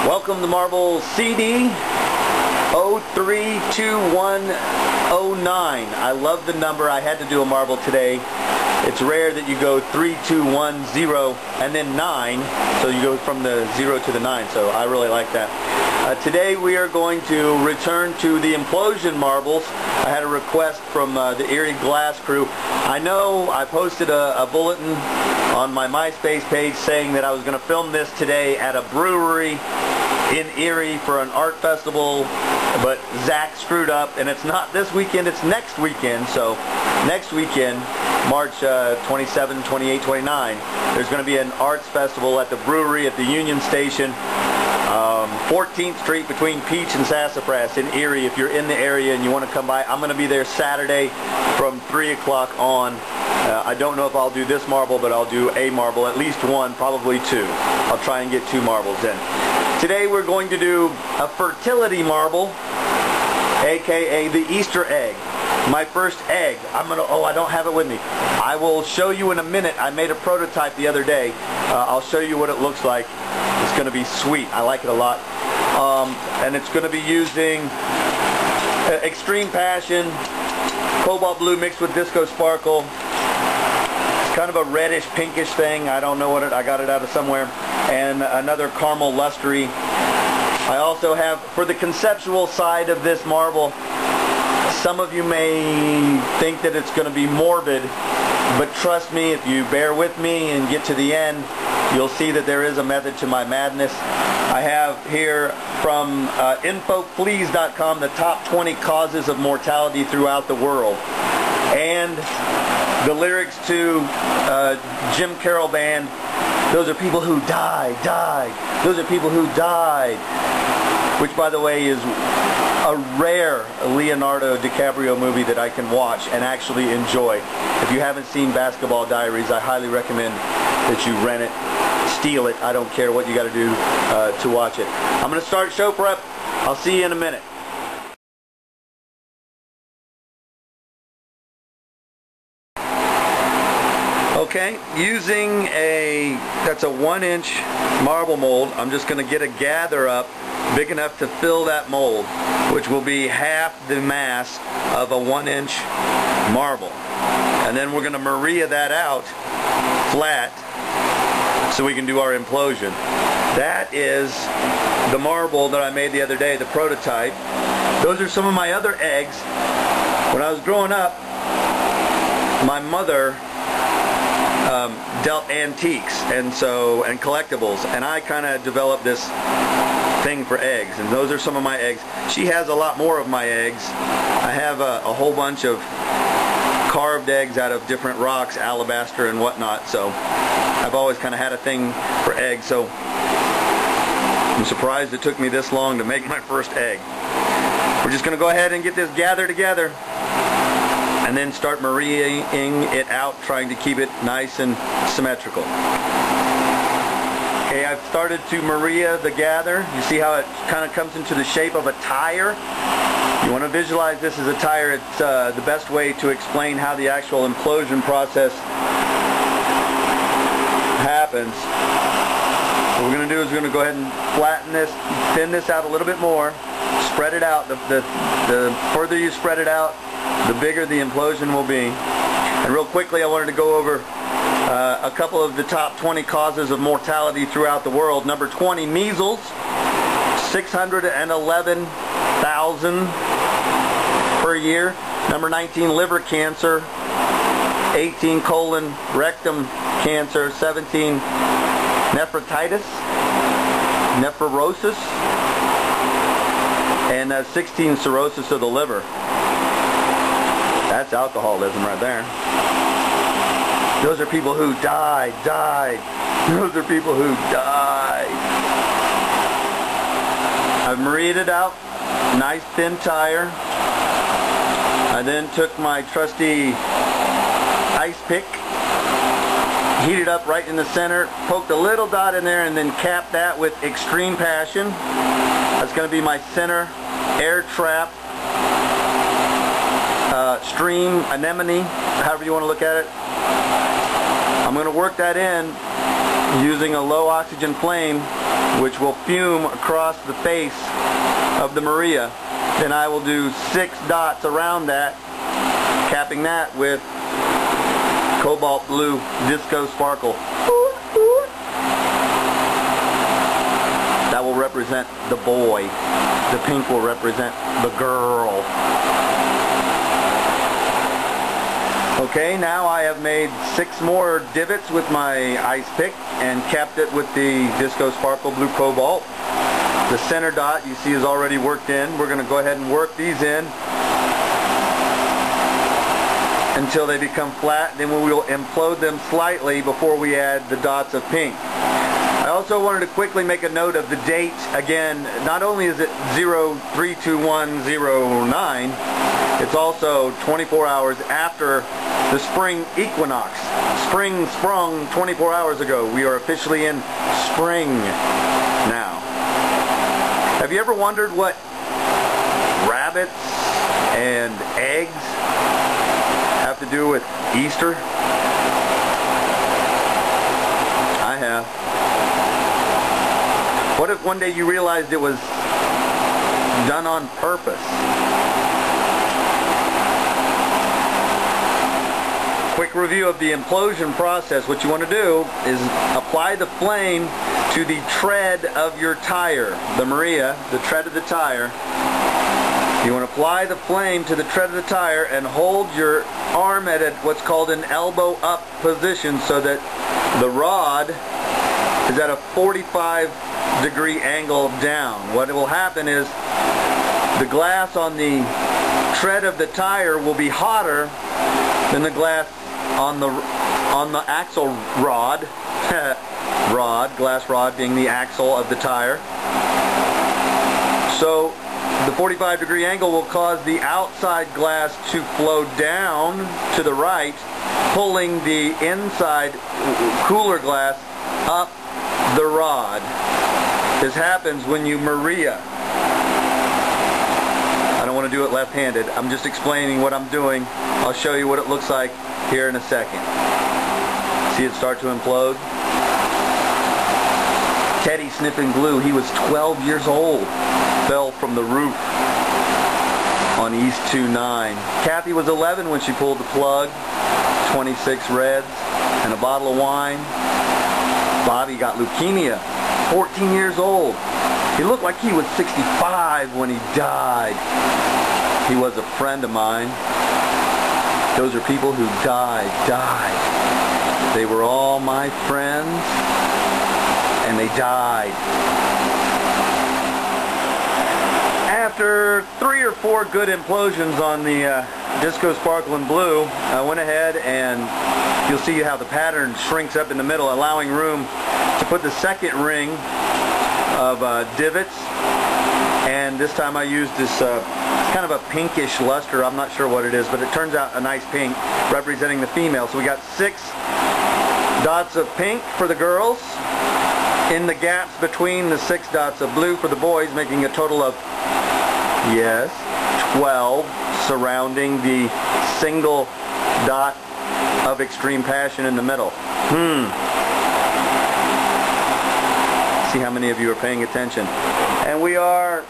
Welcome to marble CD032109. I love the number. I had to do a marble today. It's rare that you go 3, 2, 1, 0, and then 9. So you go from the 0 to the 9. So I really like that. Today we are going to return to the implosion marbles. I had a request from the Erie Glass crew. I know I posted a bulletin on my MySpace page saying that I was going to film this today at a brewery in Erie for an art festival, but Zach screwed up, and it's not this weekend, it's next weekend. So next weekend, March 27, 28, 29, there's going to be an arts festival at the brewery at the Union Station, 14th Street between Peach and Sassafras in Erie. If you're in the area and you want to come by, I'm going to be there Saturday from 3 o'clock on. I don't know if I'll do this marble, but I'll do a marble, at least one, probably two. I'll try and get 2 marbles in. Today we're going to do a fertility marble, aka the Easter egg. My first egg. I don't have it with me. I will show you in a minute. I made a prototype the other day. I'll show you what it looks like. It's going to be sweet. I like it a lot. And it's going to be using Extreme Passion, Cobalt Blue mixed with Disco Sparkle. It's kind of a reddish pinkish thing. I don't know what I got it out of somewhere. And another caramel lustery. I also have, for the conceptual side of this marble, some of you may think that it's going to be morbid, but trust me, if you bear with me and get to the end, you'll see that there is a method to my madness. I have here from infoplease.com the top 20 causes of mortality throughout the world, and the lyrics to Jim Carroll Band. Those are people who died. Those are people who died. Which, by the way, is a rare Leonardo DiCaprio movie that I can watch and actually enjoy. If you haven't seen Basketball Diaries, I highly recommend that you rent it, steal it. I don't care what you got to do to watch it. I'm going to start show prep. I'll see you in a minute. Okay, using that's a 1-inch marble mold, I'm just going to get a gather up big enough to fill that mold, which will be half the mass of a 1-inch marble. And then we're going to Maria that out flat so we can do our implosion. That is the marble that I made the other day, the prototype. Those are some of my other eggs. When I was growing up, my mother dealt antiques and collectibles, and I kind of developed this thing for eggs, and those are some of my eggs. She has a lot more of my eggs. I have a whole bunch of carved eggs out of different rocks, alabaster and whatnot, so I've always kind of had a thing for eggs, so I'm surprised it took me this long to make my first egg. We're just going to go ahead and get this gathered together and then start Mariaing it out, trying to keep it nice and symmetrical. Okay, I've started to Maria the gather. You see how it kind of comes into the shape of a tire? You want to visualize this as a tire. It's the best way to explain how the actual implosion process happens. What we're going to do is we're going to go ahead and flatten this, thin this out a little bit more, spread it out. The further you spread it out, the bigger the implosion will be. And real quickly, I wanted to go over a couple of the top 20 causes of mortality throughout the world. Number 20, measles, 611,000 per year. Number 19, liver cancer. 18, colon rectum cancer. 17, nephritis, nephrosis, and 16, cirrhosis of the liver. That's alcoholism right there. Those are people who died. Those are people who died. I've Maria'd it out, nice thin tire. I then took my trusty ice pick, heated up right in the center, poked a little dot in there, and then capped that with Extreme Passion. That's going to be my center air trap. Stream, anemone, however you want to look at it. I'm going to work that in using a low oxygen flame, which will fume across the face of the Maria. Then I will do 6 dots around that, capping that with cobalt blue disco sparkle. That will represent the boy. The pink will represent the girl. Okay, now I have made 6 more divots with my ice pick and capped it with the disco sparkle blue cobalt. The center dot you see is already worked in. We're going to go ahead and work these in until they become flat. Then we will implode them slightly before we add the dots of pink. I also wanted to quickly make a note of the date. Again, not only is it 032109, it's also 24 hours after the spring equinox. Spring sprung 24 hours ago. We are officially in spring now. Have you ever wondered what rabbits and eggs have to do with Easter? I have. What if one day you realized it was done on purpose? Quick review of the implosion process. What you want to do is apply the flame to the tread of your tire, the Maria, the tread of the tire. You want to apply the flame to the tread of the tire and hold your arm at what's called an elbow up position so that the rod is at a 45-degree angle down. What will happen is the glass on the tread of the tire will be hotter than the glass on the axle rod. Glass rod being the axle of the tire. So the 45-degree angle will cause the outside glass to flow down to the right, pulling the inside cooler glass up the rod. This happens when you Maria. I don't want to do it left-handed. I'm just explaining what I'm doing. I'll show you what it looks like here in a second. See it start to implode? Teddy sniffing glue. He was 12 years old. Fell from the roof on East 29. Kathy was 11 when she pulled the plug. 26 reds and a bottle of wine. Bobby got leukemia. 14 years old. He looked like he was 65 when he died. He was a friend of mine. Those are people who died. They were all my friends, and they died. After 3 or 4 good implosions on the Disco Sparkle and Blue, I went ahead and you'll see how the pattern shrinks up in the middle, allowing room to put the second ring of divots. And this time I used this kind of a pinkish luster. I'm not sure what it is, but it turns out a nice pink representing the female. So we got 6 dots of pink for the girls in the gaps between the 6 dots of blue for the boys, making a total of 12 surrounding the single dot of extreme passion in the middle. See how many of you are paying attention. And we are